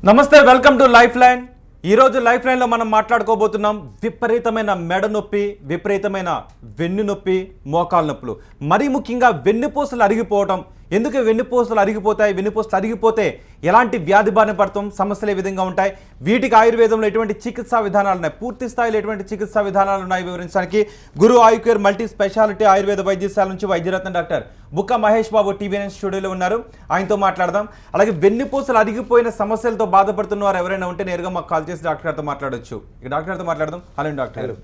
నమస్తే, welcome to life line. ఈరోజు life లైన్లో మనం మాట్లాడుకోబోతున్నాం విపరీతమైన మెడ నొప్పి, విపరీతమైన వెన్ను నొప్పి, మోకాలు నొప్పులు, మరీ ముఖ్యంగా వెన్నుపూసలు అరిగిపోవడం. ఎందుకు వెన్నుపూసలు అరిగిపోతాయి, వెన్నుపూసలు అరిగిపోతే ఎలాంటి వ్యాధి బారిన పడతాం, సమస్యలు ఏ విధంగా ఉంటాయి, వీటికి ఆయుర్వేదంలో ఎటువంటి చికిత్సా విధానాలు ఉన్నాయి, పూర్తి స్థాయిలో ఎటువంటి చికిత్సా విధానాలు ఉన్నాయి వివరించడానికి గురు ఆయుకేర్ మల్టీ స్పెషాలిటీ ఆయుర్వేద వైద్యశాల నుంచి వైద్యరత్న డాక్టర్ బుక్క మహేష్ బాబు టీవీఎన్ స్టూడియోలో ఉన్నారు. ఆయనతో మాట్లాడదాం. అలాగే వెన్నుపూసలు అరిగిపోయిన సమస్యలతో బాధపడుతున్న వారు ఎవరైనా ఉంటే నేరుగా మాకు కాల్ చేసి డాక్టర్ గారితో మాట్లాడొచ్చు. ఇక డాక్టర్ గారితో మాట్లాడదాం. హలో డాక్టర్ గారు.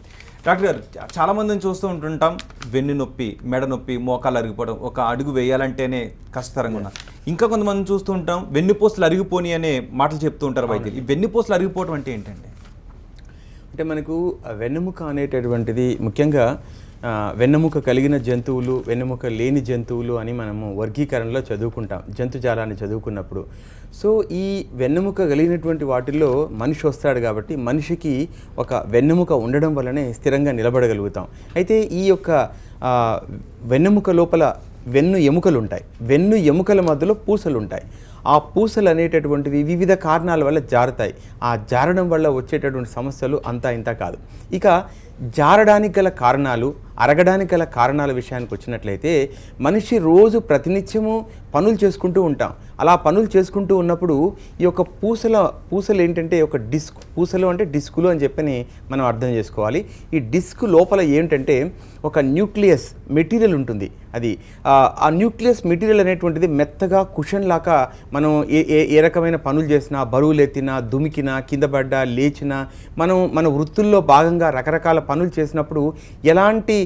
డాక్టర్ గారు, చాలా మందిని చూస్తూ ఉంటుంటాం, వెన్ను నొప్పి, మెడ నొప్పి, మోకాలు అరిగిపోవడం, ఒక అడుగు వేయాలంటేనే కష్టతరంగా ఉన్నా. ఇంకా కొంతమంది చూస్తూ ఉంటాం వెన్నుపూసలు అరిగిపోని అనే మాటలు చెప్తూ ఉంటారు వైద్యులు. ఈ వెన్నుపూసలు అరిగిపోవడం అంటే ఏంటండి? అంటే మనకు వెన్నెముక అనేటటువంటిది ముఖ్యంగా వెన్నెముక కలిగిన జంతువులు, వెన్నెముక లేని జంతువులు అని మనము వర్గీకరణలో చదువుకుంటాం జంతుజాలాన్ని చదువుకున్నప్పుడు. సో ఈ వెన్నెముక కలిగినటువంటి వాటిల్లో మనిషి వస్తాడు కాబట్టి మనిషికి ఒక వెన్నెముక ఉండడం వల్లనే స్థిరంగా నిలబడగలుగుతాం. అయితే ఈ యొక్క వెన్నెముక లోపల వెన్ను ఎముకలు ఉంటాయి. వెన్ను ఎముకల మధ్యలో పూసలు ఉంటాయి. ఆ పూసలు అనేటటువంటివి వివిధ కారణాల వల్ల జారుతాయి. ఆ జారడం వల్ల వచ్చేటటువంటి సమస్యలు అంతా ఇంత కాదు. ఇక జారడానికి గల కారణాలు, అరగడానికి గల కారణాల విషయానికి వచ్చినట్లయితే మనిషి రోజు ప్రతినిత్యము పనులు చేసుకుంటూ ఉంటాం. అలా పనులు చేసుకుంటూ ఉన్నప్పుడు ఈ యొక్క పూసలు ఏంటంటే ఒక డిస్క్, పూసలు అంటే డిస్కులు అని చెప్పని మనం అర్థం చేసుకోవాలి. ఈ డిస్క్ లోపల ఏంటంటే ఒక న్యూక్లియస్ మెటీరియల్ ఉంటుంది. అది ఆ న్యూక్లియస్ మెటీరియల్ అనేటువంటిది మెత్తగా కుషన్ లాగా మనం ఏ రకమైన పనులు చేసినా, బరువులు ఎత్తినా, దుమికినా, కింద పడ్డా, లేచినా, మన వృత్తుల్లో భాగంగా రకరకాల పనులు చేసినప్పుడు ఎలాంటి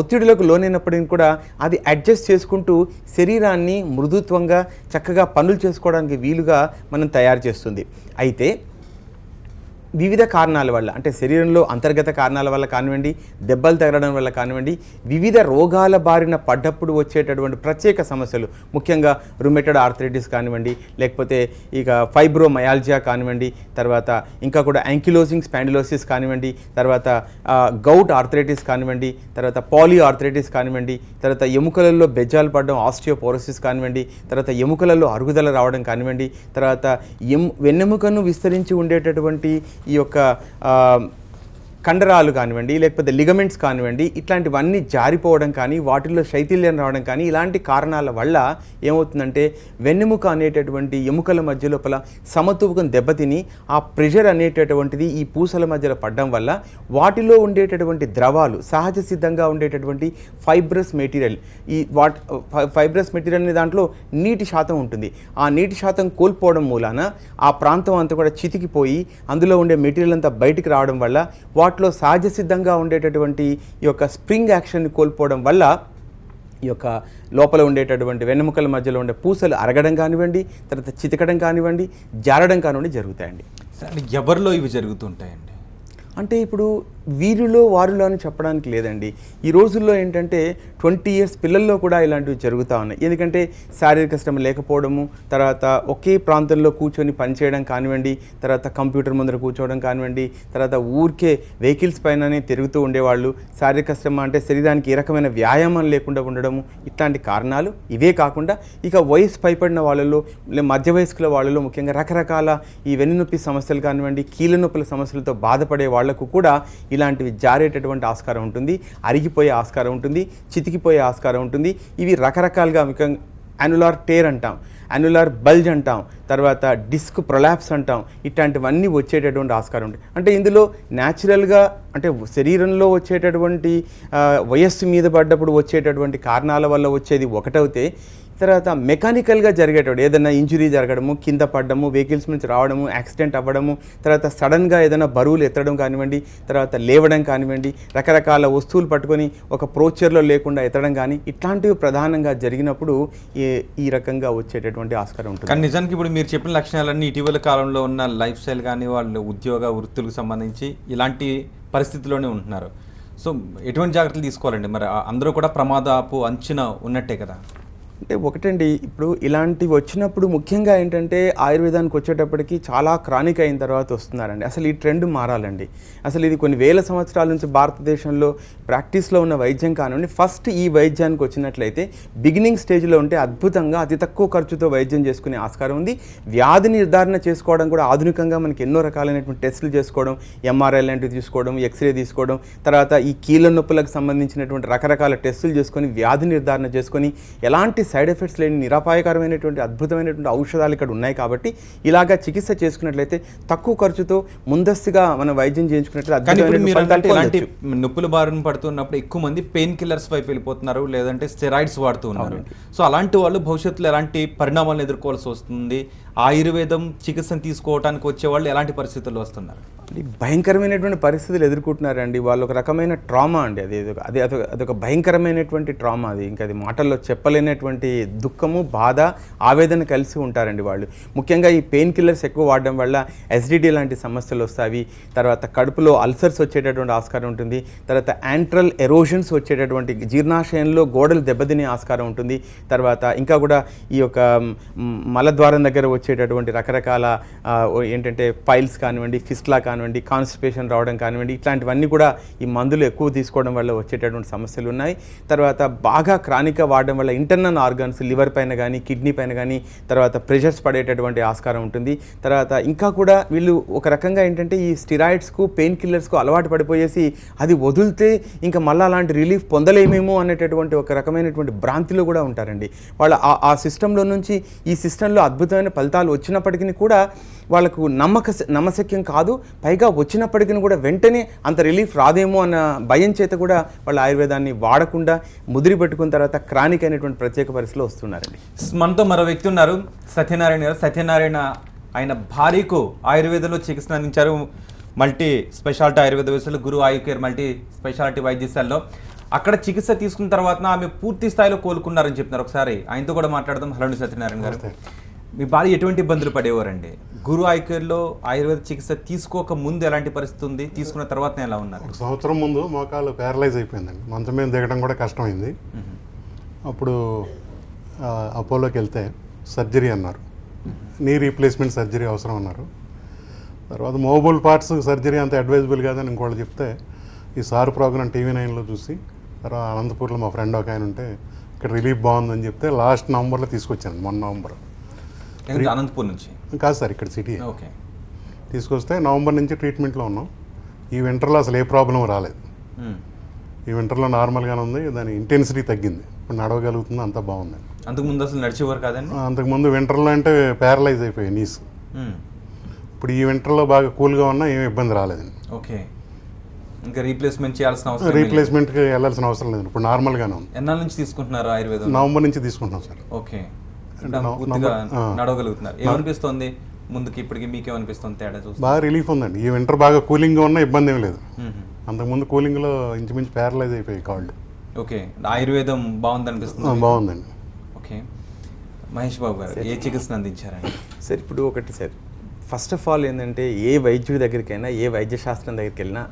ఒత్తిడిలకు లోనైనప్పటికీ కూడా అది అడ్జస్ట్ చేసుకుంటూ శరీరాన్ని మృదుత్వంగా చక్కగా పనులు చేసుకోవడానికి వీలుగా మనం తయారు చేస్తుంది. అయితే వివిధ కారణాల వల్ల, అంటే శరీరంలో అంతర్గత కారణాల వల్ల కానివ్వండి, దెబ్బలు తగలడం వల్ల కానివ్వండి, వివిధ రోగాల బారిన పడ్డప్పుడు వచ్చేటటువంటి ప్రత్యేక సమస్యలు, ముఖ్యంగా రుమెటెడ్ ఆర్థరైటిస్ కానివ్వండి, లేకపోతే ఇక ఫైబ్రోమయాల్జియా కానివ్వండి, తర్వాత ఇంకా కూడా యాంకిలోజింగ్ స్పాండిలోసిస్ కానివ్వండి, తర్వాత గౌట్ ఆర్థరైటిస్ కానివ్వండి, తర్వాత పాలీ ఆర్థరైటిస్ కానివ్వండి, తర్వాత ఎముకలలో బెజ్జాలు పడడం ఆస్టియోపోరోసిస్ కానివ్వండి, తర్వాత ఎముకలలో అరుగుదల రావడం కానివ్వండి, తర్వాత వెన్నెముకను విస్తరించి ఉండేటటువంటి ఈ యొక్క కండరాలు కానివ్వండి, లేకపోతే లిగమెంట్స్ కానివ్వండి, ఇట్లాంటివన్నీ జారిపోవడం కానీ, వాటిల్లో శైథిల్యం రావడం కానీ, ఇలాంటి కారణాల వల్ల ఏమవుతుందంటే వెన్నెముక అనేటటువంటి ఎముకల మధ్య లోపల సమతూకం దెబ్బతిని ఆ ప్రెషర్ అనేటటువంటిది ఈ పూసల మధ్యలో పడడం వల్ల వాటిలో ఉండేటటువంటి ద్రవాలు, సహజ సిద్ధంగా ఉండేటటువంటి ఫైబ్రస్ మెటీరియల్, ఫైబ్రస్ మెటీరియల్ అనే దాంట్లో నీటి శాతం ఉంటుంది. ఆ నీటి శాతం కోల్పోవడం మూలాన ఆ ప్రాంతం అంతా కూడా చితికిపోయి అందులో ఉండే మెటీరియల్ అంతా బయటికి రావడం వల్ల వాటిలో సహజ సిద్ధంగా ఉండేటటువంటి ఈ యొక్క స్ప్రింగ్ యాక్షన్ని కోల్పోవడం వల్ల ఈ యొక్క లోపల ఉండేటటువంటి వెన్నెముకల మధ్యలో ఉండే పూసలు అరగడం కానివ్వండి, తర్వాత చితకడం కానివ్వండి, జారడం కానివ్వండి జరుగుతాయండి. ఎవరిలో ఇవి జరుగుతుంటాయండి? అంటే ఇప్పుడు వీరిలో వారిలో అని చెప్పడానికి లేదండి. ఈ రోజుల్లో ఏంటంటే 20 years పిల్లల్లో కూడా ఇలాంటివి జరుగుతూ ఉన్నాయి. ఎందుకంటే శారీరక శ్రమ లేకపోవడము, తర్వాత ఒకే ప్రాంతంలో కూర్చొని పనిచేయడం కానివ్వండి, తర్వాత కంప్యూటర్ ముందర కూర్చోవడం కానివ్వండి, తర్వాత ఊరికే వెహికల్స్ పైననే తిరుగుతూ ఉండేవాళ్ళు, శారీరక శ్రమ అంటే శరీరానికి ఏ రకమైన వ్యాయామం లేకుండా ఉండడము, ఇట్లాంటి కారణాలు. ఇవే కాకుండా ఇక వయసు పైపడిన వాళ్ళలో, మధ్య వయస్కుల వాళ్ళలో ముఖ్యంగా రకరకాల ఈ వెన్నునొప్పి సమస్యలు కానివ్వండి, కీళ్ళ నొప్పుల సమస్యలతో బాధపడే వాళ్లకు కూడా ఇలాంటివి జారేటటువంటి ఆస్కారం ఉంటుంది, అరిగిపోయే ఆస్కారం ఉంటుంది, చితికిపోయే ఆస్కారం ఉంటుంది. ఇవి రకరకాలుగా ముఖ్యంగా యాన్యులార్ టేర్ అంటాం, యాన్యులార్ బల్జ్ అంటాం, తర్వాత డిస్క్ ప్రొలాప్స్ అంటాం. ఇట్లాంటివన్నీ వచ్చేటటువంటి ఆస్కారం ఉంటుంది. అంటే ఇందులో న్యాచురల్గా అంటే శరీరంలో వచ్చేటటువంటి వయస్సు మీద పడ్డప్పుడు వచ్చేటటువంటి కారణాల వల్ల వచ్చేది ఒకటవుతే, తర్వాత మెకానికల్గా జరిగేటప్పుడు ఏదైనా ఇంజురీ జరగడము, కింద పడ్డము, వెహికల్స్ నుంచి రావడము, యాక్సిడెంట్ అవ్వడము, తర్వాత సడన్గా ఏదైనా బరువులు ఎత్తడం కానివ్వండి, తర్వాత లేవడం కానివ్వండి, రకరకాల వస్తువులు పట్టుకొని ఒక ప్రోచర్లో లేకుండా ఎత్తడం కానీ, ఇట్లాంటివి ప్రధానంగా జరిగినప్పుడు ఈ రకంగా వచ్చేటటువంటి ఆస్కారం ఉంటుంది. కానీ నిజానికి ఇప్పుడు మీరు చెప్పిన లక్షణాలన్నీ ఇటీవల కాలంలో ఉన్న లైఫ్ స్టైల్ కానీ, వాళ్ళ ఉద్యోగ వృత్తులకు సంబంధించి ఇలాంటి పరిస్థితిలోనే ఉంటున్నారు. సో ఎటువంటి జాగ్రత్తలు తీసుకోవాలండి? మరి అందరూ కూడా ప్రమాదపు అంచున ఉన్నట్టే కదా? అంటే ఒకటండి, ఇప్పుడు ఇలాంటివి వచ్చినప్పుడు ముఖ్యంగా ఏంటంటే ఆయుర్వేదానికి వచ్చేటప్పటికి చాలా క్రానిక్ అయిన తర్వాత వస్తున్నారండి. అసలు ఈ ట్రెండ్ మారాలండి. అసలు ఇది కొన్ని వేల సంవత్సరాల నుంచి భారతదేశంలో ప్రాక్టీస్లో ఉన్న వైద్యం కానివ్వండి, ఫస్ట్ ఈ వైద్యానికి వచ్చినట్లయితే బిగినింగ్ స్టేజ్లో ఉంటే అద్భుతంగా అతి తక్కువ ఖర్చుతో వైద్యం చేసుకునే ఆస్కారం ఉంది. వ్యాధి నిర్ధారణ చేసుకోవడం కూడా ఆధునికంగా మనకి ఎన్నో రకాలైనటువంటి టెస్టులు చేసుకోవడం, ఎంఆర్ఐ లాంటివి తీసుకోవడం, ఎక్స్రే తీసుకోవడం, తర్వాత ఈ కీళ్ళ నొప్పులకు సంబంధించినటువంటి రకరకాల టెస్టులు చేసుకొని వ్యాధి నిర్ధారణ చేసుకొని ఎలాంటి సైడ్ ఎఫెక్ట్స్ లేని నిరాపాయకరమైనటువంటి అద్భుతమైనటువంటి ఔషధాలు ఇక్కడ ఉన్నాయి. కాబట్టి ఇలాగా చికిత్స చేసుకున్నట్లయితే తక్కువ ఖర్చుతో ముందస్తుగా మనం వైద్యం చేయించుకున్నట్లయితే ఇలాంటి నొప్పుల బారిన పడుతున్నప్పుడు ఎక్కువ మంది పెయిన్ కిల్లర్స్ వైపు వెళ్ళిపోతున్నారు, లేదంటే స్టెరాయిడ్స్ వాడుతూ ఉన్నారు. సో అలాంటి వాళ్ళు భవిష్యత్తులో ఎలాంటి పరిణామాలను ఎదుర్కోవాల్సి వస్తుంది? ఆయుర్వేదం చికిత్సను తీసుకోవడానికి వచ్చే వాళ్ళు ఎలాంటి పరిస్థితుల్లో వస్తున్నారు? భయంకరమైనటువంటి పరిస్థితులు ఎదుర్కొంటున్నారండి. వాళ్ళు ఒక రకమైన ట్రామా అండి. అదొక భయంకరమైనటువంటి ట్రామా. అది ఇంకా అది మాటల్లో చెప్పలేనటువంటి దుఃఖము, బాధ, ఆవేదన కలిసి ఉంటారండి వాళ్ళు. ముఖ్యంగా ఈ పెయిన్ కిల్లర్స్ ఎక్కువ వాడడం వల్ల ఎసిడిటీ లాంటి సమస్యలు వస్తాయి. తర్వాత కడుపులో అల్సర్స్ వచ్చేటటువంటి ఆస్కారం ఉంటుంది. తర్వాత యాంట్రల్ ఎరోషన్స్ వచ్చేటటువంటి జీర్ణాశయంలో గోడలు దెబ్బతినే ఆస్కారం ఉంటుంది. తర్వాత ఇంకా కూడా ఈ యొక్క మలద్వారం దగ్గర వచ్చేటటువంటి రకరకాల ఏంటంటే పైల్స్ కానివ్వండి, ఫిస్ట్లా కానివ్వండి, కాన్స్టిపేషన్ రావడం కానివ్వండి, ఇట్లాంటివన్నీ కూడా ఈ మందులు ఎక్కువ తీసుకోవడం వల్ల వచ్చేటటువంటి సమస్యలు ఉన్నాయి. తర్వాత బాగా క్రానిక్గా వాడడం వల్ల ఇంటర్నల్ ఆర్గాన్స్, లివర్ పైన కానీ కిడ్నీ పైన కానీ తర్వాత ప్రెషర్స్ పడేటటువంటి ఆస్కారం ఉంటుంది. తర్వాత ఇంకా కూడా వీళ్ళు ఒక రకంగా ఏంటంటే ఈ స్టిరాయిడ్స్కు, పెయిన్ కిల్లర్స్కు అలవాటు పడిపోయేసి అది వదిలితే ఇంకా మళ్ళీ అలాంటి రిలీఫ్ పొందలేమేమో అనేటటువంటి ఒక రకమైనటువంటి భ్రాంతిలో కూడా ఉంటారండి. వాళ్ళ ఆ సిస్టంలో నుంచి ఈ సిస్టంలో అద్భుతమైన ఫలితాలు వచ్చినప్పటికీ కూడా వాళ్ళకు నమ్మశక్యం కాదు. పైగా వచ్చినప్పటికీ కూడా వెంటనే అంత రిలీఫ్ రాదేమో అన్న భయం చేత కూడా వాళ్ళ ఆయుర్వేదాన్ని వాడకుండా ముదిరి పెట్టుకున్న తర్వాత క్రానిక్ అయినటువంటి ప్రత్యేక పరిస్థితిలో వస్తున్నారండి. మనతో మరో వ్యక్తి ఉన్నారు, సత్యనారాయణ గారు. సత్యనారాయణ ఆయన భార్యకు ఆయుర్వేదంలో చికిత్స అందించారు. మల్టీ స్పెషాలిటీ ఆయుర్వేద వైద్యులు గురు ఆయు కేర్ మల్టీ స్పెషాలిటీ వైద్యశాలలో. అక్కడ చికిత్స తీసుకున్న తర్వాత ఆమె పూర్తి స్థాయిలో కోలుకున్నారని చెప్తున్నారు. ఒకసారి ఆయనతో కూడా మాట్లాడదాం. హలో అండి సత్యనారాయణ గారు. మీ భార్య ఎటువంటి ఇబ్బందులు పడేవారండి? గురు ఆయు కేర్లో ఆయుర్వేద చికిత్స తీసుకోక ముందు ఎలాంటి పరిస్థితి ఉంది, తీసుకున్న తర్వాత ఎలా ఉన్నారు? ఒక సంవత్సరం ముందు మోకాలు ప్యారలైజ్ అయిపోయిందండి. మంచం మీద దిగడం కూడా కష్టమైంది. అప్పుడు అపోలోకి వెళ్తే సర్జరీ అన్నారు, నీ రీప్లేస్మెంట్ సర్జరీ అవసరం అన్నారు. తర్వాత మూవబుల్ పార్ట్స్ సర్జరీ అంత అడ్వైజబుల్ కాదని ఇంకోళ్ళు చెప్తే ఈ సార్ ప్రోగ్రామ్ TV9లో చూసి, తర్వాత అనంతపూర్లో మా ఫ్రెండ్ ఒక ఆయన ఉంటే ఇక్కడ రిలీఫ్ బాగుందని చెప్తే లాస్ట్ నవంబర్లో తీసుకొచ్చాను. మొన్న నవంబర్. అనంతపూర్ నుంచి కాదు సార్, ఇక్కడ సిటీ. ఓకే. తీసుకొస్తే నవంబర్ నుంచి ట్రీట్మెంట్లో ఉన్నాం. ఈ వింటర్లో అసలు ఏ ప్రాబ్లం రాలేదు. ఈ వింటర్లో నార్మల్గానే ఉంది. దాని ఇంటెన్సిటీ తగ్గింది. ఇప్పుడు నడవగలుగుతుంది, అంతా బాగుంది. అంతకుముందు అసలు నడిచేవారు కాదండి? అంతకుముందు వింటర్లో అంటే ప్యారలైజ్ అయిపోయాయి నీస్. ఇప్పుడు ఈ వింటర్లో బాగా కూల్గా ఉన్నా ఏమి ఇబ్బంది రాలేదండి. ఓకే. ఇంకా రీప్లేస్మెంట్ చేయాల్సిన అవసరం, రీప్లేస్మెంట్కి వెళ్ళాల్సిన అవసరం లేదు. ఇప్పుడు నార్మల్గానే ఉంది. ఎన్నాళ్ళ నుంచి తీసుకుంటున్నారు ఆయుర్వేదం? నవంబర్ నుంచి తీసుకుంటున్నాం సార్. ఓకే. నడవగలుగుతున్నారు. ఏమనిపిస్తుంది ముందుకి ఇప్పటికి? మీకేమనిపిస్తుంది తేడా చూస్తే? బాగా రిలీఫ్ ఉందండి. ఈ వింటర్ బాగా కూలింగ్గా ఉన్నా ఇబ్బంది ఏం లేదు. అంతకుముందు కూలింగ్లో ఇంచుమించు ప్యారలైజ్ అయిపోయాయి కాళ్ళు. ఓకే. ఆయుర్వేదం బాగుంది అనిపిస్తుంది? బాగుందండి. ఓకే. మహేష్ బాబు గారు ఏ చికిత్సను అందించారండి? సార్ ఇప్పుడు ఒకటి సార్, ఫస్ట్ ఆఫ్ ఆల్ ఏంటంటే ఏ వైద్యుడి దగ్గరికైనా, ఏ వైద్య శాస్త్రం దగ్గరికి వెళ్ళినా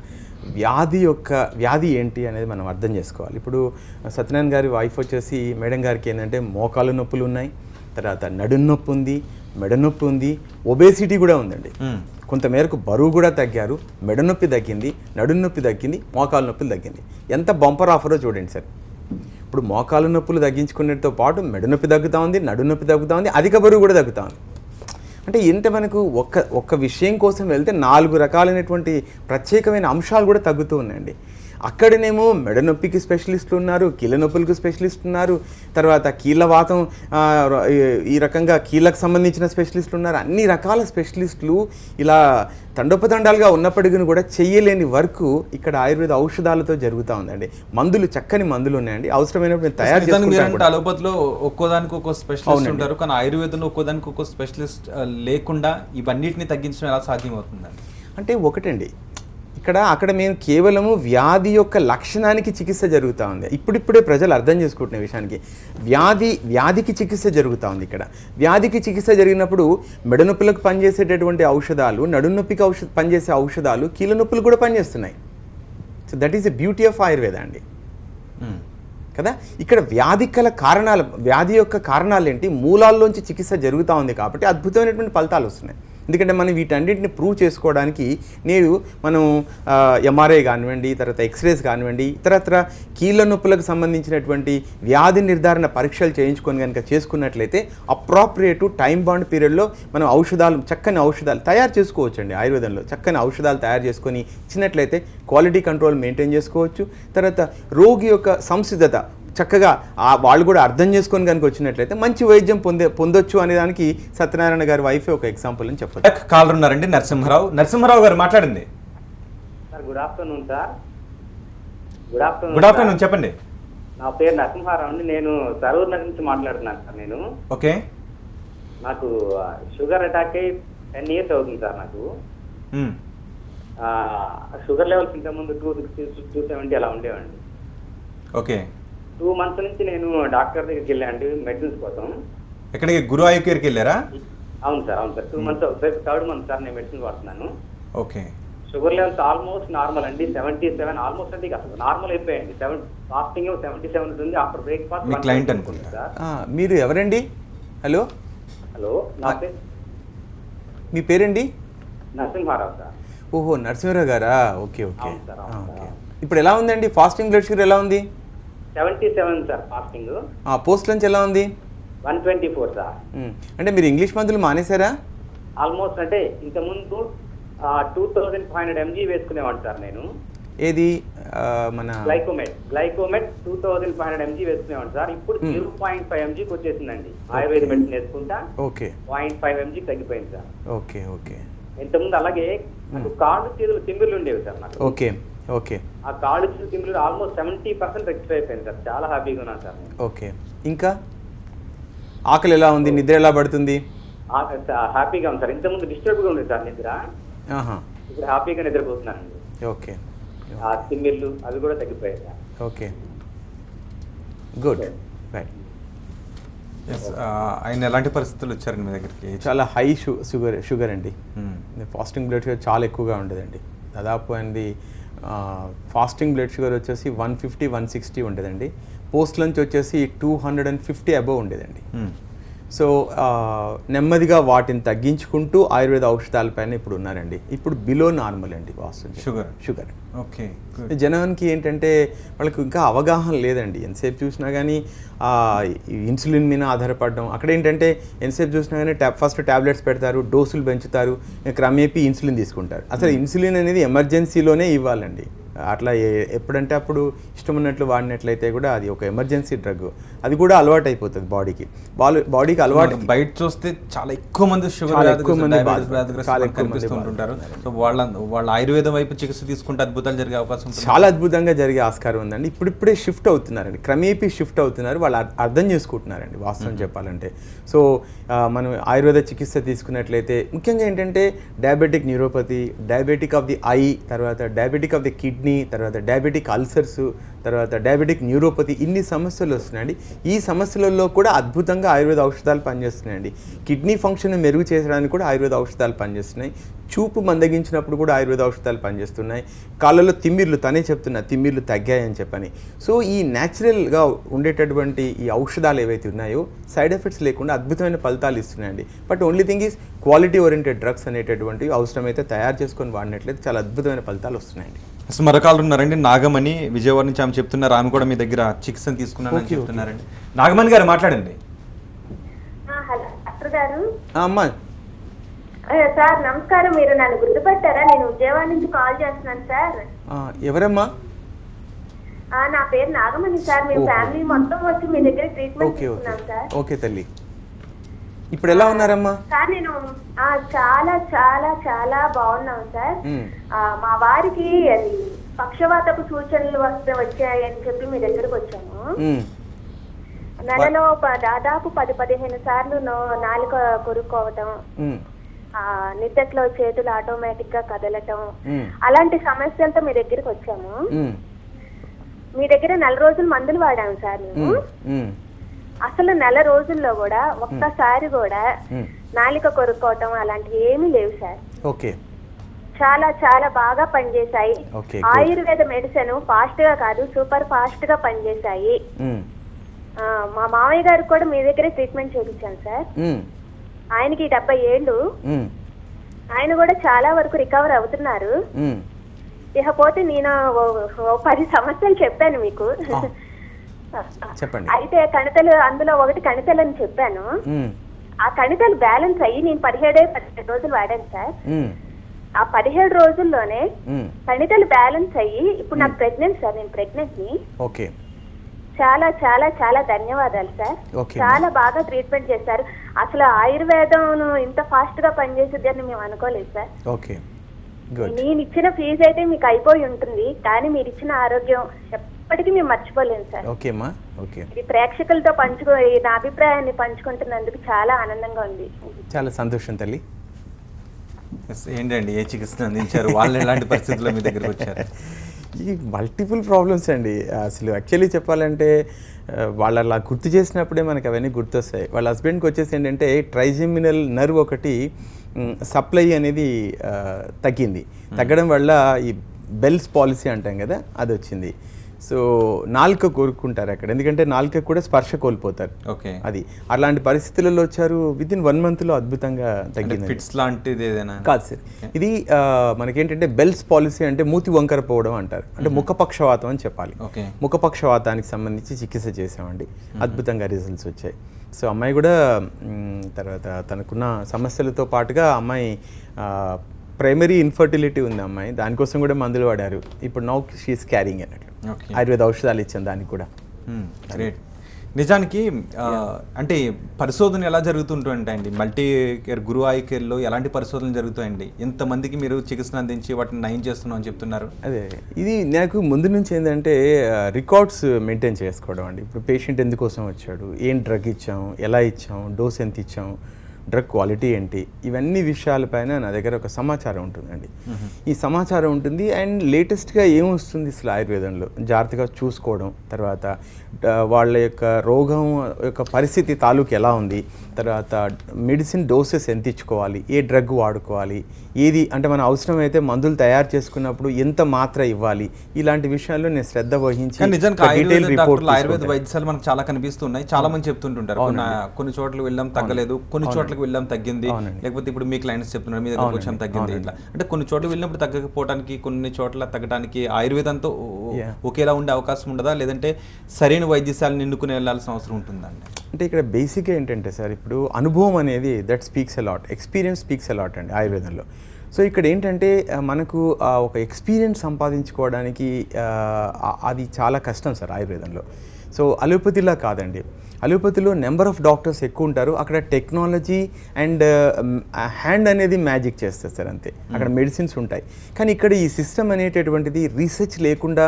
వ్యాధి ఏంటి అనేది మనం అర్థం చేసుకోవాలి. ఇప్పుడు సత్యనారాయణ గారి వైఫ్ వచ్చేసి మేడం గారికి ఏంటంటే మోకాలు నొప్పులు ఉన్నాయి, తర్వాత నడుం నొప్పి ఉంది, మెడ నొప్పి ఉంది, ఒబేసిటీ కూడా ఉందండి. కొంతమేరకు బరువు కూడా తగ్గారు, మెడ నొప్పి తగ్గింది, నడుం నొప్పి తగ్గింది, మోకాలు నొప్పులు తగ్గింది. ఎంత బంపర్ ఆఫరో చూడండి సార్. ఇప్పుడు మోకాలు నొప్పులు తగ్గించుకునేతో పాటు మెడ నొప్పి తగ్గుతూ ఉంది, నడుం నొప్పి తగ్గుతూ ఉంది, అధిక బరువు కూడా తగ్గుతూ ఉంది. అంటే ఎంత మనకు ఒక్క విషయం కోసం వెళ్తే 4 రకాలైనటువంటి ప్రత్యేకమైన అంశాలు కూడా తగ్గుతూ ఉన్నాయండి. అక్కడనేమో మెడ నొప్పికి స్పెషలిస్టులు ఉన్నారు, కీళ్ళ నొప్పులకు స్పెషలిస్టులు ఉన్నారు, తర్వాత కీళ్ళవాతం ఈ రకంగా కీళ్ళకు సంబంధించిన స్పెషలిస్టులు ఉన్నారు. అన్ని రకాల స్పెషలిస్టులు ఇలా తండోపతండాలుగా ఉన్నప్పటికీ కూడా చెయ్యలేని వర్క్ ఇక్కడ ఆయుర్వేద ఔషధాలతో జరుగుతూ ఉందండి. మందులు, చక్కని మందులు ఉన్నాయండి. అవసరమైనప్పుడు తయారు చేసుకుంటారు. అలోపతిలో ఒక్కోదానికి ఒక్కో స్పెషలిస్ట్ ఉంటారు, కానీ ఆయుర్వేదంలో ఒక్కోదానికి ఒక్కో స్పెషలిస్ట్ లేకుండా ఇవన్నిటిని తగ్గించడం ఎలా సాధ్యమవుతుందండి? అంటే ఒకటండి, అక్కడ మేము కేవలము వ్యాధి యొక్క లక్షణానికి చికిత్స జరుగుతూ ఉంది. ఇప్పుడిప్పుడే ప్రజలు అర్థం చేసుకుంటున్న విషయానికి వ్యాధికి చికిత్స జరుగుతూ ఉంది. ఇక్కడ వ్యాధికి చికిత్స జరిగినప్పుడు మెడ నొప్పులకు పనిచేసేటటువంటి ఔషధాలు, నడుం నొప్పికి పనిచేసే ఔషధాలు కీళ్ళ నొప్పులు కూడా పనిచేస్తున్నాయి. So that is the beauty of Ayurveda అండి. కదా. ఇక్కడ వ్యాధి యొక్క కారణాలు ఏంటి, మూలాల్లోంచి చికిత్స జరుగుతూ ఉంది కాబట్టి అద్భుతమైనటువంటి ఫలితాలు వస్తున్నాయి. ఎందుకంటే మనం వీటన్నిటిని ప్రూవ్ చేసుకోవడానికి మనం ఎంఆర్ఐ కానివ్వండి, తర్వాత ఎక్స్రేస్ కానివ్వండి, ఇతరత్ర కీళ్ళ నొప్పులకు సంబంధించినటువంటి వ్యాధి నిర్ధారణ పరీక్షలు చేయించుకొని కనుక చేసుకున్నట్లయితే అప్రాప్రియేట్ టైం బాండ్ పీరియడ్లో మనం చక్కని ఔషధాలు తయారు చేసుకోవచ్చండి. ఆయుర్వేదంలో చక్కని ఔషధాలు తయారు చేసుకొని ఇచ్చినట్లయితే క్వాలిటీ కంట్రోల్ మెయింటైన్ చేసుకోవచ్చు. తర్వాత రోగి యొక్క సంసిద్ధత చక్కగా వాళ్ళు కూడా అర్థం చేసుకొని కనుక వచ్చినట్లయితే మంచి వైద్యం పొందొచ్చు అనే దానికి సత్యనారాయణ గారి వైఫ్ ఒక ఎగ్జాంపుల్ అని చెప్పొచ్చు. కాల్ ఉన్నారండి నరసింహారావు గారు మాట్లాడింది. Good afternoon sir. Good afternoon చెప్పండి. నా పేరు నరసింహారావు అండి. నేను సరూర్ నగర్ నుంచి మాట్లాడుతున్నాను సార్. నేను ఓకే. నాకు షుగర్ అటాక్ అయ్యి 10 years అవుతుంది సార్. నాకు షుగర్ లెవెల్స్ ఇంతకుముందు 260, 270 అలా ఉండేవండి. ఓకే. 2 months నుంచి నేను డాక్టర్ దగ్గరికి వెళ్ళాను మెడిసిన్స్ కోసం. ఎక్కడికి? గురు ఐ కేర్కి వెళ్ళారా? అవును sir. 2 months, 3rd month sir నేను మెడిసిన్ వాడుతున్నాను. Okay. Sugar levels almost normal అండి. 77 ఆల్మోస్ట్ అంటే అసలు నార్మల్ అయిపోయాయండి. ఫాస్టింగ్ 77 ఉంటుంది. ఆఫ్టర్ బ్రేక్ఫాస్ట్ మీ క్లయింట్ అనుకుంటా సార్. మీరు ఎవరండి? హలో, నా పేరు మీ పేరండి? నరసింహారావు సార్. ఓహో, నరసింహారావు గారా? ఓకే ఓకే అవును సార్, అవును ఓకే. సార్. ఇప్పుడు ఎలా ఉందండి ఫాస్టింగ్ బ్లడ్ షుగర్ ఎలా ఉంది? 77 సార్ ఫాస్టింగ్. పోస్ట్ లంచ్ ఎలా ఉంది? 124 సార్. అంటే మీరు ఇంగ్లీష్ మందులు మానేశారా? ఆల్మోస్ట్ అంటే ఇంతకుముందు 2500 mg వేసుకునేవాడు సార్ నేను. ఏది మన గ్లైకోమెట్ 2500 mg వేసుకునేవాడు సార్. ఇప్పుడు 0.5 mgకి వచ్చేసిందండి. ఆయుర్వేద మెడిసిన్ వేసుకుంటా ఓకే 0.5 mgకి తగ్గిపోయింది సార్. Okay okay. ఇంతకుముందు అలాగే నాకు కాళ్ళు చేతులు తిమ్మిర్లు ఉండేవి సార్ నాకు. Okay okay. ఆ కాళ్ళు చేతులు తిమ్మిర్లు ఆల్మోస్ట్ 70% రెక్టిఫై అయిపోయింది సార్. చాలా హ్యాపీగా ఉన్నాను సార్. ఓకే. ఇంకా ఆకలి ఎలా ఉంది? నిద్ర ఎలా పడుతుంది? హ్యాపీగా ఉంది సార్. ఇంతకుముందు డిస్టర్బ్గా ఉంది సార్ నిద్ర. ఇప్పుడు హ్యాపీగా నిద్రపోతున్నానండి. ఓకే. ఆ తిమ్మిర్లు అవి కూడా తగ్గిపోయాయి సార్. Okay, good, right. ఆయన ఎలాంటి పరిస్థితులు వచ్చారండి మీ దగ్గరికి? చాలా హై షుగర్ అండి. ఫాస్టింగ్ బ్లడ్ షుగర్ చాలా ఎక్కువగా ఉండేదండి. దాదాపు అండి ఫాస్టింగ్ బ్లడ్ షుగర్ వచ్చేసి 150, 160 ఉండేదండి. పోస్ట్ లంచ్ వచ్చేసి 250 అబోవ్ ఉండేదండి. సో నెమ్మదిగా వాటిని తగ్గించుకుంటూ ఆయుర్వేద ఔషధాలపైన ఇప్పుడు ఉన్నారండి. ఇప్పుడు బిలో నార్మల్ అండి షుగర్. ఓకే. జనానికి ఏంటంటే వాళ్ళకి ఇంకా అవగాహన లేదండి. ఎంతసేపు చూసినా కానీ ఇన్సులిన్ మీద ఆధారపడడం. అక్కడ ఏంటంటే ఎంతసేపు చూసినా కానీ ఫస్ట్ ట్యాబ్లెట్స్ పెడతారు, డోసులు పెంచుతారు, క్రమేపీ ఇన్సులిన్ తీసుకుంటారు. అసలు ఇన్సులిన్ అనేది ఎమర్జెన్సీలోనే ఇవ్వాలండి. అట్లా ఎప్పుడంటే అప్పుడు ఇష్టం ఉన్నట్లు వాడినట్లయితే కూడా అది ఒక ఎమర్జెన్సీ డ్రగ్. అది కూడా అలవాటు అయిపోతుంది బాడీకి అలవాటు. బయట చూస్తే చాలా ఎక్కువ మంది షుగర్ కనిపిస్తుంటారు. సో వాళ్ళ ఆయుర్వేదం వైపు చికిత్స తీసుకుంటే అద్భుతాలు జరిగే అవకాశం చాలా అద్భుతంగా జరిగే ఆస్కారం ఉందండి. ఇప్పుడిప్పుడే షిఫ్ట్ అవుతున్నారండి, క్రమేపీ షిఫ్ట్ అవుతున్నారు. వాళ్ళు అర్థం చేసుకుంటున్నారండి వాస్తవం చెప్పాలంటే. సో మనం ఆయుర్వేద చికిత్స తీసుకున్నట్లయితే ముఖ్యంగా ఏంటంటే diabetic neuropathy, diabetic of the I, తర్వాత డయాబెటిక్ ఆఫ్ ది కిడ్నీ, తర్వాత డయాబెటిక్ అల్సర్స్, తర్వాత డయాబెటిక్ న్యూరోపతి, ఇన్ని సమస్యలు వస్తున్నాయండి. ఈ సమస్యలలో కూడా అద్భుతంగా ఆయుర్వేద ఔషధాలు పనిచేస్తున్నాయండి. కిడ్నీ ఫంక్షన్ మెరుగు చేసడానికి కూడా ఆయుర్వేద ఔషధాలు పనిచేస్తున్నాయి. చూపు మందగించినప్పుడు కూడా ఆయుర్వేద ఔషధాలు పనిచేస్తున్నాయి. కాళ్ళలో తనే చెప్తున్నా తిమ్మిర్లు తగ్గాయని చెప్పని. సో ఈ న్యాచురల్గా ఉండేటటువంటి ఈ ఔషధాలు ఏవైతే ఉన్నాయో సైడ్ ఎఫెక్ట్స్ లేకుండా అద్భుతమైన ఫలితాలు ఇస్తున్నాయండి. But only thing is quality oriented drugs అనేటటువంటివి అవసరమైతే తయారు చేసుకొని వాడినట్లయితే చాలా అద్భుతమైన ఫలితాలు వస్తున్నాయండి. మరొకళ్ళు ఉన్నారండి, నాగమణి విజయవాడ నుంచి. ఆమె చెప్తున్నారు ఆమె కూడా మీ దగ్గర చికిత్సను తీసుకున్నారని చెప్తున్నారండి. నాగమణి గారు మాట్లాడండి. అమ్మా సార్ నమస్కారం. మీరు నన్ను గుర్తుపట్టారా? నేను విజయవాడ నుంచి కాల్ చేస్తున్నాను సార్. ఎవరమ్మా? నా పేరు నాగమణి సార్. మీ ఫ్యామిలీ మొత్తం వచ్చి మీ దగ్గర ట్రీట్మెంట్ తీసుకున్నాం సార్. ఓకే తల్లి, ఇప్పుడు ఎలా ఉన్నారమ్మా? సార్ నేను చాలా చాలా చాలా బాగున్నాను సార్. మా వారికి అది పక్షవాతపు సూచనలు వచ్చాయని చెప్పి మీ దగ్గరకు వచ్చాము. నెలలో దాదాపు 10-15 సార్లు నాలుక కొరుక్కోవటం, నిద్దట్లో చేతులు ఆటోమేటిక్ గా కదలటం, అలాంటి సమస్యలతో మీ దగ్గరికి వచ్చాము. మీ దగ్గర 4 రోజులు మందులు వాడాము సార్ మేము. అసలు 4 రోజుల్లో కూడా ఒక్కసారి కూడా నాలిక కొరుక్కోవటం అలాంటివి ఏమీ లేవు సార్. ఓకే. చాలా చాలా బాగా పనిచేశాయి. Okay, ఆయుర్వేద మెడిసిన్ ఫాస్ట్ గా కాదు, సూపర్ ఫాస్ట్ గా పనిచేశాయి. మా మామయ్య గారికి కూడా మీ దగ్గరే ట్రీట్మెంట్ చేయించాను సార్. ఆయనకి 70 ఏళ్ళు. ఆయన కూడా చాలా వరకు రికవర్ అవుతున్నారు. ఇకపోతే నేను 10 సమస్యలు చెప్పాను మీకు. చెప్పండి. అయితే కణితలు, అందులో ఒకటి కణితలు అని చెప్పాను. ఆ కణితలు బ్యాలెన్స్ అయ్యి నేను 17 రోజులు వాడాను సార్. ఆ 17 రోజుల్లోనే కణితలు బ్యాలెన్స్ అయ్యి ఇప్పుడు నాకు ప్రెగ్నెంట్ సార్. నేను ప్రెగ్నెంట్ ని. ఓకే. చాలా చాలా చాలా ధన్యవాదాలు సార్. చాలా బాగా ట్రీట్మెంట్ చేశారు. అసలు ఆయుర్వేదం ఇంత ఫాస్ట్ గా పనిచేస్తుంది అని మేము అనుకోలేదు సార్. ఓకే. నేను ఇచ్చిన ఫీజు అయితే మీకు అయిపోయి ఉంటుంది, కానీ మీరు ఇచ్చిన ఆరోగ్యం ఎప్పటికీ మేము మర్చిపోలేము సార్. ఓకేమ్మా. ఓకే. ఇది ప్రేక్షకులతో నా అభిప్రాయాన్ని పంచుకుంటున్నందుకు చాలా ఆనందంగా ఉంది. చాలా సంతోషం తల్లి. ఏంటండి, ఏ చికిత్స అందించారు? వాళ్ళు ఎలాంటి పరిస్థితుల్లో మీ దగ్గరకు వచ్చారు? ఈ మల్టిపుల్ ప్రాబ్లమ్స్ అండి. అసలు యాక్చువల్లీ చెప్పాలంటే వాళ్ళు అలా గుర్తు చేసినప్పుడే మనకు అవన్నీ గుర్తొస్తాయి. వాళ్ళ హస్బెండ్కి వచ్చేసి ఏంటంటే ట్రైజెమినల్ నర్వ్ ఒకటి సప్లై అనేది తగ్గడం వల్ల ఈ బెల్స్ పాలసీ అంటాం కదా, అది వచ్చింది. సో నాలుక కోరుకుంటారు అక్కడ, ఎందుకంటే నాలుక కూడా స్పర్శ కోల్పోతారు. ఓకే. అది అలాంటి పరిస్థితులలో వచ్చారు. వితిన్ 1 monthలో అద్భుతంగా తగ్గింది. ఫిట్స్ లాంటిది ఏదైనా కాదు సార్. ఇది మనకేంటంటే బెల్స్ పాలసీ అంటే మూతి వంకర పోవడం అంటారు, అంటే ముఖపక్షవాతం అని చెప్పాలి. ముఖపక్షవాతానికి సంబంధించి చికిత్స చేసామండి. అద్భుతంగా రిజల్ట్స్ వచ్చాయి. సో అమ్మాయి కూడా తర్వాత తనకున్న సమస్యలతో పాటుగా అమ్మాయి ప్రైమరీ ఇన్ఫర్టిలిటీ ఉంది అమ్మాయి, దానికోసం కూడా మందులు వాడారు. ఇప్పుడు నౌ షీఈస్ క్యారింగ్ అన్నట్లు ఆయుర్వేద ఔషధాలు ఇచ్చాను దానికి కూడా. గ్రేట్. నిజానికి అంటే పరిశోధన ఎలా జరుగుతుంటాయండి? మల్టీ కేర్ గురు ఐ కేర్లో ఎలాంటి పరిశోధనలు జరుగుతాయండి? ఎంతమందికి మీరు చికిత్సను అందించి వాటిని నయం చేస్తున్నాం అని చెప్తున్నారు? అదే, ఇది నాకు ముందు నుంచి ఏంటంటే రికార్డ్స్ మెయింటైన్ చేసుకోవడం అండి. ఇప్పుడు పేషెంట్ ఎందుకోసం వచ్చాడు, ఏం డ్రగ్ ఇచ్చాం, ఎలా ఇచ్చాం, డోస్ ఎంత ఇచ్చాం, డ్రగ్ క్వాలిటీ ఏంటి, ఇవన్నీ విషయాలపైన నా దగ్గర ఒక సమాచారం ఉంటుందండి. ఈ సమాచారం ఉంటుంది. అండ్ లేటెస్ట్గా ఏమొస్తుంది అసలు ఆయుర్వేదంలో జాగ్రత్తగా చూసుకోవడం, తర్వాత వాళ్ళ యొక్క రోగం యొక్క పరిస్థితి తాలూకు ఎలా ఉంది, తర్వాత మెడిసిన్ డోసెస్ ఎంత ఇచ్చుకోవాలి, ఏ డ్రగ్ వాడుకోవాలి, ఏది అంటే మన అవసరమైతే మందులు తయారు చేసుకున్నప్పుడు ఎంత మాత్ర ఇవ్వాలి, ఇలాంటి విషయాల్లో నేను శ్రద్ధ వహించి ఆయుర్వేద వైద్యశాల మనకు చాలా కనిపిస్తున్నాయి. చాలా మంది చెప్తుంటుంటారు కొన్ని చోట్ల వెళ్ళాం తగ్గలేదు, కొన్ని చోట్లకి వెళ్ళాం తగ్గింది, లేకపోతే ఇప్పుడు మీ క్లయింట్స్ చెప్తున్నారు మీ దగ్గరకు వచ్చాం తగ్గింది. ఇట్లా అంటే కొన్ని చోట్ల వెళ్ళినప్పుడు తగ్గకపోవడానికి, కొన్ని చోట్ల తగ్గడానికి ఆయుర్వేదంతో ఒకేలా ఉండే అవకాశం ఉండదా, లేదంటే సరైన వైద్యశాలను ఎన్నుకుని వెళ్ళాల్సిన అవసరం ఉంటుందండి? అంటే ఇక్కడ బేసిక్గా ఏంటంటే సార్, ఇప్పుడు అనుభవం అనేది that speaks a lot, experience speaks a lot అండి ఆయుర్వేదంలో. సో ఇక్కడ ఏంటంటే మనకు ఒక ఎక్స్పీరియన్స్ సంపాదించుకోవడానికి అది చాలా కష్టం సార్ ఆయుర్వేదంలో. సో అలోపతిలా కాదండి. అలోపతిలో నెంబర్ ఆఫ్ డాక్టర్స్ ఎక్కువ ఉంటారు, అక్కడ టెక్నాలజీ అండ్ హ్యాండ్ అనేది మ్యాజిక్ చేస్తారు సార్, అంతే. అక్కడ మెడిసిన్స్ ఉంటాయి. కానీ ఇక్కడ ఈ సిస్టమ్ అనేటటువంటిది రీసెర్చ్ లేకుండా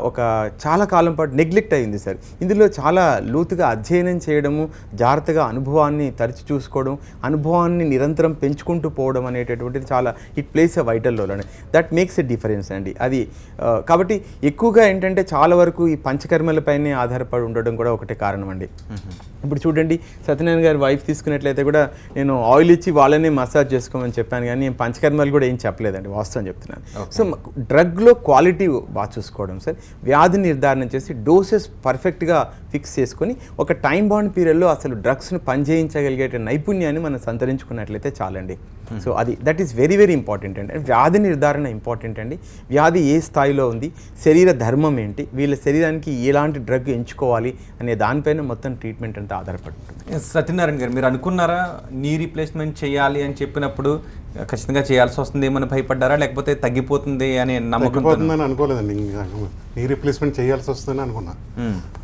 ఒక చాలా కాలం పాటు నెగ్లెక్ట్ అయింది సార్. ఇందులో చాలా లోతుగా అధ్యయనం చేయడము, జాగ్రత్తగా అనుభవాన్ని తరచి చూసుకోవడం, అనుభవాన్ని నిరంతరం పెంచుకుంటూ పోవడం అనేటటువంటిది చాలా it plays a vital role అండి. దట్ మేక్స్ ఎ డిఫరెన్స్ అండి. అది కాబట్టి ఎక్కువగా ఏంటంటే చాలా వరకు ఈ పంచకర్మలపైనే ఆధారపడి ఉండడం కూడా ఒకటే కారణం అండి. ఇప్పుడు చూడండి, సత్యనారాయణ గారి వైఫ్ తీసుకున్నట్లయితే కూడా నేను ఆయిల్ ఇచ్చి వాళ్ళనే మసాజ్ చేసుకోమని చెప్పాను, కానీ నేను పంచకర్మలు కూడా ఏం చెప్పలేదండి, వాస్తవం చెప్తున్నాను. సో డ్రగ్లో క్వాలిటీ బాగా చూసుకోవడం సార్, వ్యాధి నిర్ధారణ చేసి డోసెస్ పర్ఫెక్ట్గా ఫిక్స్ చేసుకొని ఒక టైం బాండ్ పీరియడ్లో అసలు డ్రగ్స్ను పనిచేయించగలిగే నైపుణ్యాన్ని మనం సంతరించుకున్నట్లయితే చాలండి. సో అది that is very very important అండి. వ్యాధి నిర్ధారణ ఇంపార్టెంట్ అండి. వ్యాధి ఏ స్థాయిలో ఉంది, శరీర ధర్మం ఏంటి, వీళ్ళ శరీరానికి ఎలాంటి డ్రగ్ ఎంచుకోవాలి అనే దానిపైన మొత్తం ట్రీట్మెంట్ అంతా ఆధారపడి ఉంటుంది. సత్యనారాయణ గారు, మీరు అనుకున్నారా నీ రీప్లేస్మెంట్ చేయాలి అని చెప్పినప్పుడు ఖచ్చితంగా చేయాల్సి వస్తుంది ఏమని భయపడ్డారా, లేకపోతే తగ్గిపోతుంది అని నమ్మకం? అనుకోలేదండి. నీ రీప్లేస్మెంట్ చేయాల్సి వస్తుందని అనుకున్నా.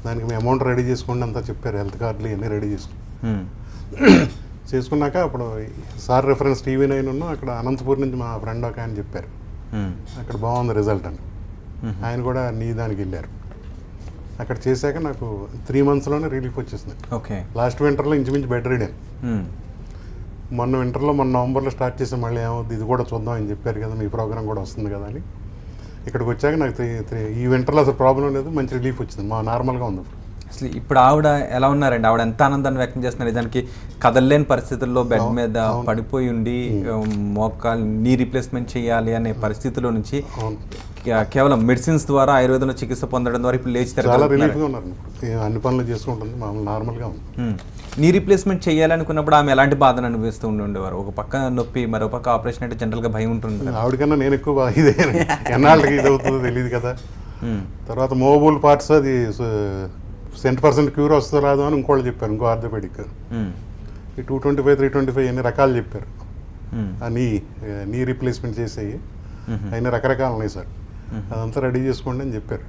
దానికి మీ అమౌంట్ రెడీ చేసుకోండి అంతా చెప్పారు, హెల్త్ కార్డులు ఇవన్నీ రెడీ చేసుకున్నాక అప్పుడు సార్ రెఫరెన్స్ TV9 అక్కడ అనంతపూర్ నుంచి మా ఫ్రెండ్ ఒక ఆయన చెప్పారు, అక్కడ బాగుంది రిజల్ట్ అని. ఆయన కూడా నీ దానికి వెళ్ళారు. అక్కడ చేశాక నాకు 3 monthsలోనే రిలీఫ్ వచ్చేసింది. ఓకే. లాస్ట్ వింటర్లో ఇంచుమించు బెడ్ రెడీ. మొన్న నవంబర్లో స్టార్ట్ చేసాం. మళ్ళీ ఏమవుద్ది ఇది కూడా చూద్దాం అని చెప్పారు కదా, మీ ప్రోగ్రామ్ కూడా వస్తుంది కదా అని. ఇక్కడికి వచ్చాక నాకు ఈ వింటర్లో అసలు ప్రాబ్లం లేదు, మంచి రిలీఫ్ వచ్చింది, మా నార్మల్గా ఉంది. అసలు ఇప్పుడు ఆవిడ ఎలా ఉన్నారండి? ఆవిడ ఎంత ఆనందాన్ని వ్యక్తం చేస్తున్నారు. నిజానికి కదలలేని పరిస్థితుల్లో బెడ్ మీద పడిపోయి ఉండి మోకాలు నీ రీప్లేస్మెంట్ చేయాలి అనే పరిస్థితిలో నుంచి కేవలం మెడిసిన్స్ ద్వారా ఆయుర్వేదంలో చికిత్స పొందడం ద్వారా ఇప్పుడు లేచి చాలా రిలీఫ్గా ఉన్నారు. అన్ని పనులు చేసుకుంటుంది, మామూలు నార్మల్గా ఉంది. నీ రీప్లేస్మెంట్ చేయాలనుకున్నప్పుడు ఆమె ఎలాంటి బాధను అనిపిస్తూ ఉండేవారు? ఒక పక్క నొప్పి, మరో పక్క ఆపరేషన్ అంటే జనరల్గా భయం ఉంటుంది. ఆవిడకన్నా నేను ఎక్కువ ఇదే ఎన్నాళ్ళకి ఇది అవుతుందో తెలియదు కదా. తర్వాత మూవబుల్ పార్ట్స్ అది 100% క్యూర్ వస్తుందో రాదో అని ఇంకోళ్ళు చెప్పారు, ఇంకో ఆర్థోపెడిక్. ఈ 225, 325 ఎన్ని రకాలు చెప్పారు. నీ రీప్లేస్మెంట్ చేసేవి అయినా రకరకాలు ఉన్నాయి సార్, అదంతా రెడీ చేసుకోండి అని చెప్పారు.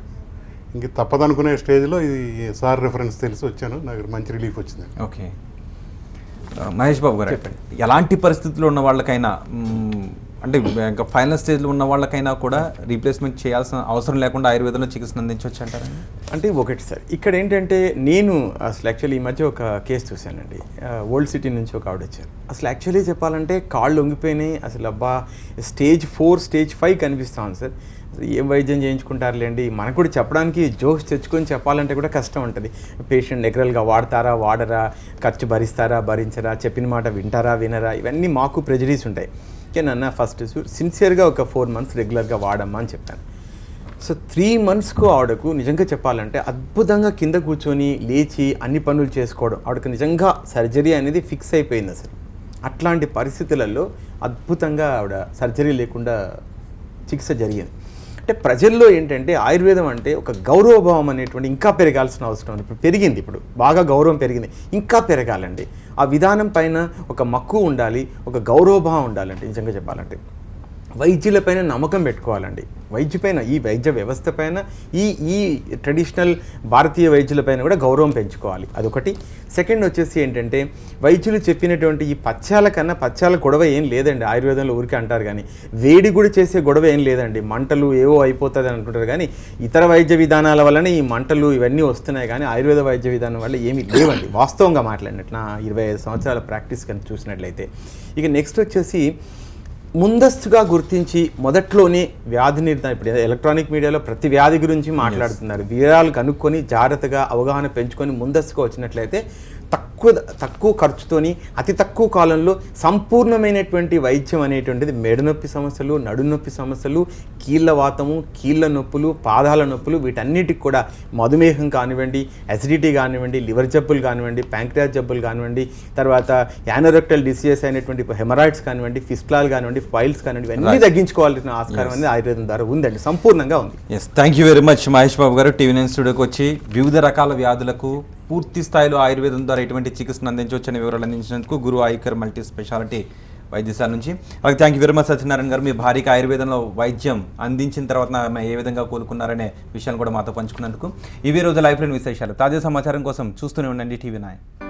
ఇంక తప్పదనుకునే స్టేజ్లో ఇది సార్ రిఫరెన్స్ తెలిసి వచ్చాను, నాకు మంచి రిలీఫ్ వచ్చింది. ఓకే, మహేష్ బాబు గారు ఎలాంటి పరిస్థితుల్లో ఉన్న వాళ్ళకైనా అంటే ఇంకా ఫైనల్ స్టేజ్లో ఉన్న వాళ్ళకైనా కూడా రీప్లేస్మెంట్ చేయాల్సిన అవసరం లేకుండా ఆయుర్వేదంలో చికిత్సను అందించవచ్చు అంటారా? అంటే ఒకటి సార్, ఇక్కడ ఏంటంటే నేను అసలు యాక్చువల్లీ ఈ మధ్య ఒక కేసు చూశానండి. ఓల్డ్ సిటీ నుంచి ఒక ఆవిడ వచ్చారు. అసలు యాక్చువల్లీ చెప్పాలంటే కాళ్ళు వంగిపోయినాయి, అసలు అబ్బా స్టేజ్ 4, స్టేజ్ 5 కనిపిస్తాను సార్. ఏం వైద్యం చేయించుకుంటారులేండి, మనకు కూడా చెప్పడానికి జోక్స్ తెచ్చుకొని చెప్పాలంటే కూడా కష్టం ఉంటుంది. పేషెంట్ నెగ్రల్గా వాడతారా వాడరా, ఖర్చు భరిస్తారా భరించరా, చెప్పిన మాట వింటారా వినరా, ఇవన్నీ మాకు ప్రెజడీస్ ఉంటాయి. నన్న ఫస్ట్ సిన్సియర్గా ఒక 4 months రెగ్యులర్గా వాడమ్మా అని చెప్పాను. సో 3 monthsకు ఆవిడకు నిజంగా చెప్పాలంటే అద్భుతంగా కింద కూర్చొని లేచి అన్ని పనులు చేసుకోవడం, ఆవిడకు నిజంగా సర్జరీ అనేది ఫిక్స్ అయిపోయింది అసలు. అట్లాంటి పరిస్థితులలో అద్భుతంగా ఆవిడ సర్జరీ లేకుండా చికిత్స జరిగింది. అంటే ప్రజల్లో ఏంటంటే ఆయుర్వేదం అంటే ఒక గౌరవభావం అనేటువంటి ఇంకా పెరగాల్సిన అవసరం ఉంది. ఇప్పుడు పెరిగింది, ఇప్పుడు బాగా గౌరవం పెరిగింది, ఇంకా పెరగాలండి. ఆ విధానం పైన ఒక మక్కువ ఉండాలి, ఒక గౌరవభావం ఉండాలండి. నిజంగా చెప్పాలంటే వైద్యులపైన నమ్మకం పెట్టుకోవాలండి. వైద్యుపైన, ఈ వైద్య వ్యవస్థ పైన, ఈ ట్రెడిషనల్ భారతీయ వైద్యులపైన కూడా గౌరవం పెంచుకోవాలి. అదొకటి. సెకండ్ వచ్చేసి ఏంటంటే వైద్యులు చెప్పినటువంటి ఈ పథ్యాల గొడవ ఏం లేదండి ఆయుర్వేదంలో. ఊరికే అంటారు కానీ వేడి కూడా చేసే గొడవ ఏం లేదండి. మంటలు ఏవో అయిపోతుంది అనుకుంటారు కానీ ఇతర వైద్య విధానాల వల్లనే ఈ మంటలు ఇవన్నీ వస్తున్నాయి కానీ ఆయుర్వేద వైద్య విధానం వల్ల ఏమీ లేవండి వాస్తవంగా మాట్లాడినట్టు. నా 25 సంవత్సరాల ప్రాక్టీస్ కనుక చూసినట్లయితే. ఇక నెక్స్ట్ వచ్చేసి ముందస్తుగా గుర్తించి మొదట్లోనే వ్యాధి నిర్ధారణ. ఇప్పుడు ఎలక్ట్రానిక్ మీడియాలో ప్రతి వ్యాధి గురించి మాట్లాడుతున్నారు. వివరాలు కనుక్కొని జాగ్రత్తగా అవగాహన పెంచుకొని ముందస్తుగా వచ్చినట్లయితే తక్కువ ఖర్చుతోని అతి తక్కువ కాలంలో సంపూర్ణమైనటువంటి వైద్యం అనేటువంటిది మెడనొప్పి సమస్యలు, నడునొప్పి సమస్యలు, కీళ్ళ వాతము, కీళ్ళ నొప్పులు, పాదాల నొప్పులు, వీటన్నిటికి కూడా మధుమేహం కానివ్వండి, అసిడిటీ కానివ్వండి, లివర్ జబ్బులు కానివ్వండి, ప్యాంక్రియాస్ జబ్బులు కానివ్వండి, తర్వాత యానోరెక్టల్ డిసీజెస్ అయినటువంటి హెమరాయిడ్స్ కానివ్వండి, ఫిస్టులాలు కానివ్వండి, ఫైల్స్ కానివ్వండి, ఇవన్నీ తగ్గించుకోవాల్సిన ఆస్కారం అనేది ఆయుర్వేదం ద్వారా ఉందండి, సంపూర్ణంగా ఉంది. Thank you very much Mahesh Babu garu. TV nine స్టూడియోకి వచ్చి వివిధ రకాల వ్యాధులకు పూర్తి స్థాయిలో ఆయుర్వేదం ద్వారా ఎటువంటి చికిత్సను అందించవచ్చని వివరాలు అందించినందుకు గురు ఐకేర్ మల్టీ స్పెషాలిటీ వైద్యశాల నుంచి. అలాగే thank you very much Satyanarayana గారు. మీ భార్యకి ఆయుర్వేదంలో వైద్యం అందించిన తర్వాత ఆమె ఏ విధంగా కోలుకున్నారనే విషయాన్ని కూడా మాతో పంచుకున్నందుకు. ఇవే రోజు లైఫ్ లైన్ విశేషాలు. తాజా సమాచారం కోసం చూస్తూనే ఉండండి టీవీ9.